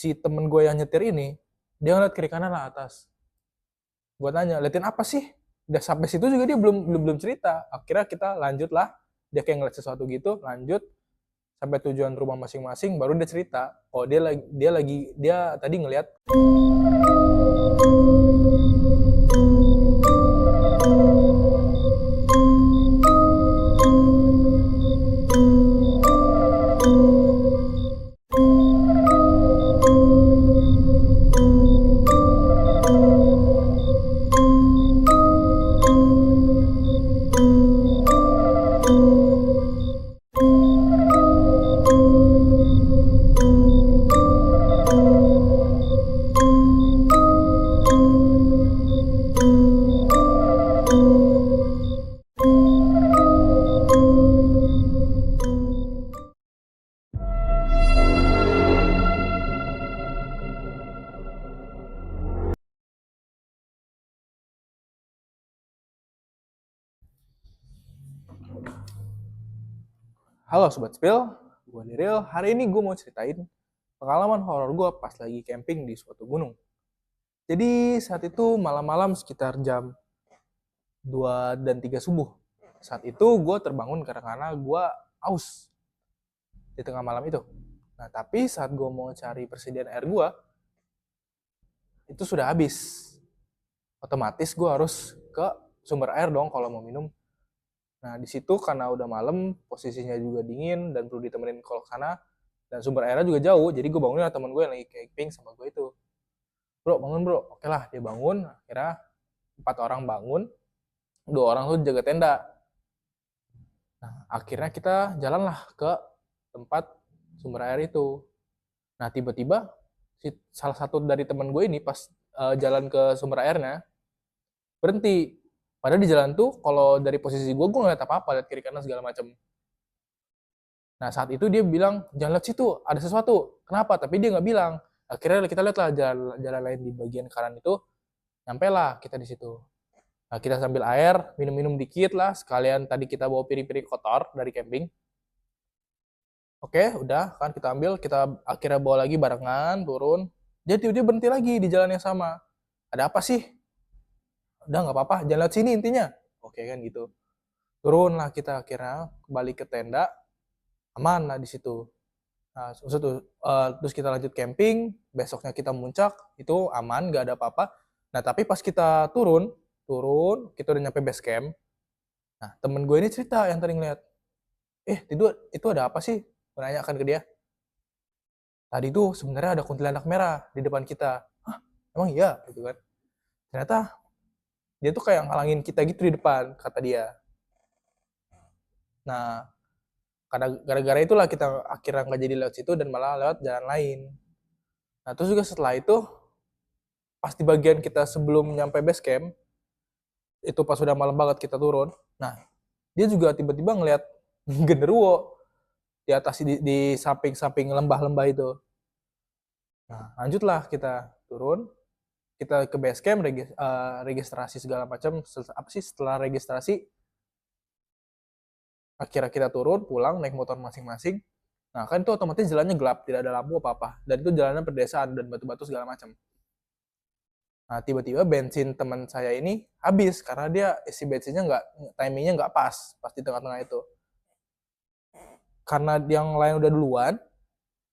si temen gue yang nyetir ini, dia ngeliat kiri kanan lah atas. Gue tanya, liatin apa sih? Udah sampai situ juga dia belum cerita. Akhirnya kita lanjut lah. Dia kayak ngeliat sesuatu gitu, lanjut sampai tujuan rumah masing-masing, baru dia cerita. Oh dia tadi ngeliat. Halo Sobat Spill, gue Niril. Hari ini gue mau ceritain pengalaman horor gue pas lagi camping di suatu gunung. Jadi saat itu malam-malam sekitar jam 2 dan 3 subuh. Saat itu gue terbangun karena gue aus di tengah malam itu. Nah tapi saat gue mau cari persediaan air gue, itu sudah habis. Otomatis gue harus ke sumber air dong kalau mau minum. Nah di situ karena udah malam, posisinya juga dingin dan perlu ditemenin kalau ke sana, dan sumber airnya juga jauh, jadi gue bangunin teman gue yang lagi camping sama gue itu. Bro, bangun bro. Oke lah, dia bangun. Akhirnya 4 orang bangun, 2 orang tuh jaga tenda. Nah, akhirnya kita jalanlah ke tempat sumber air itu. Nah, tiba-tiba salah satu dari teman gue ini pas jalan ke sumber airnya berhenti. Padahal di jalan tuh kalau dari posisi gue ngeliat apa-apa, lihat kiri kanan segala macam. Nah saat itu dia bilang, jangan lihat situ, ada sesuatu. Kenapa? Tapi dia nggak bilang. Akhirnya kita lihat lah jalan lain di bagian kanan itu, nyampe lah kita di situ. Nah, kita sambil air, minum-minum dikit lah, sekalian tadi kita bawa piring-piring kotor dari camping. Oke, udah kan kita ambil, kita akhirnya bawa lagi barengan, turun. Dia berhenti lagi di jalan yang sama. Ada apa sih? Udah nggak apa-apa, jangan lihat sini intinya. Oke kan gitu. Turun lah kita akhirnya, kembali ke tenda, aman lah di situ. Nah, terus kita lanjut camping, besoknya kita muncak, itu aman, nggak ada apa-apa. Nah, tapi pas kita turun, kita udah nyampe base camp. Nah, temen gue ini cerita yang tadi ngeliat, itu ada apa sih? Menanyakan ke dia. Tadi tuh sebenarnya ada kuntilanak merah di depan kita. Hah, emang iya? Gitu kan. Ternyata dia tuh kayak ngalangin kita gitu di depan, kata dia. Nah, karena gara-gara itulah kita akhirnya nggak jadi lewat situ dan malah lewat jalan lain. Nah, terus juga setelah itu, pas di bagian kita sebelum nyampe base camp, itu pas udah malam banget kita turun, nah dia juga tiba-tiba ngeliat genderuwo di atas di samping-samping lembah-lembah itu. Nah lanjutlah kita turun, kita ke base camp, registrasi segala macam. Apa sih setelah registrasi, akhirnya kita turun pulang naik motor masing-masing. Nah kan itu otomatis jalannya gelap, tidak ada lampu apa-apa, dan itu jalanan pedesaan dan batu-batu segala macam. Nah tiba-tiba bensin teman saya ini habis karena dia isi bensinnya timingnya nggak pas di tengah-tengah itu. Karena yang lain udah duluan,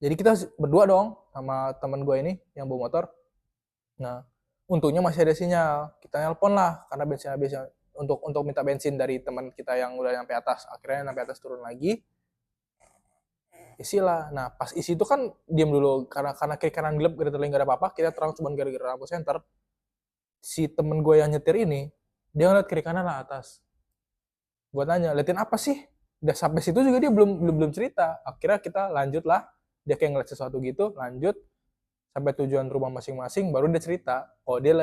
jadi kita berdua dong sama teman gue ini yang bawa motor. Nah untungnya masih ada sinyal, kita nelpon lah karena bensin habis, untuk minta bensin dari teman kita yang udah nyampe atas. Akhirnya nyampe atas, turun lagi, isi lah. Nah pas isi itu kan diam dulu karena kiri kanan gelap, gak ada apa-apa, kita terang cuma gara-gara lampu senter. Si temen gue yang nyetir ini, dia ngeliat kiri kanan lah atas. Gue tanya, liatin apa sih? Udah sampai situ juga dia belum cerita. Akhirnya kita lanjut lah, dia kayak ngeliat sesuatu gitu, lanjut sampai tujuan rumah masing-masing, baru dia cerita. Oh dia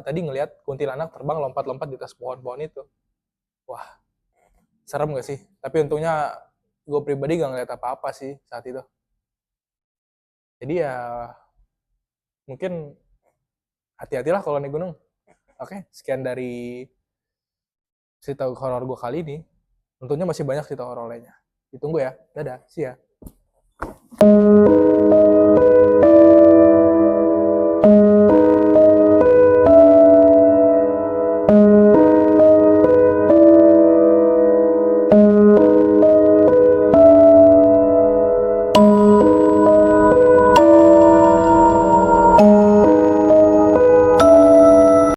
tadi ngeliat kuntilanak terbang lompat-lompat di atas pohon-pohon itu. Wah, serem gak sih? Tapi untungnya gue pribadi gak ngeliat apa-apa sih saat itu. Jadi ya mungkin hati-hatilah kalau naik gunung. Oke, sekian dari cerita horor gue kali ini. Tentunya masih banyak cerita horor lainnya. Ditunggu ya. Dadah, see ya.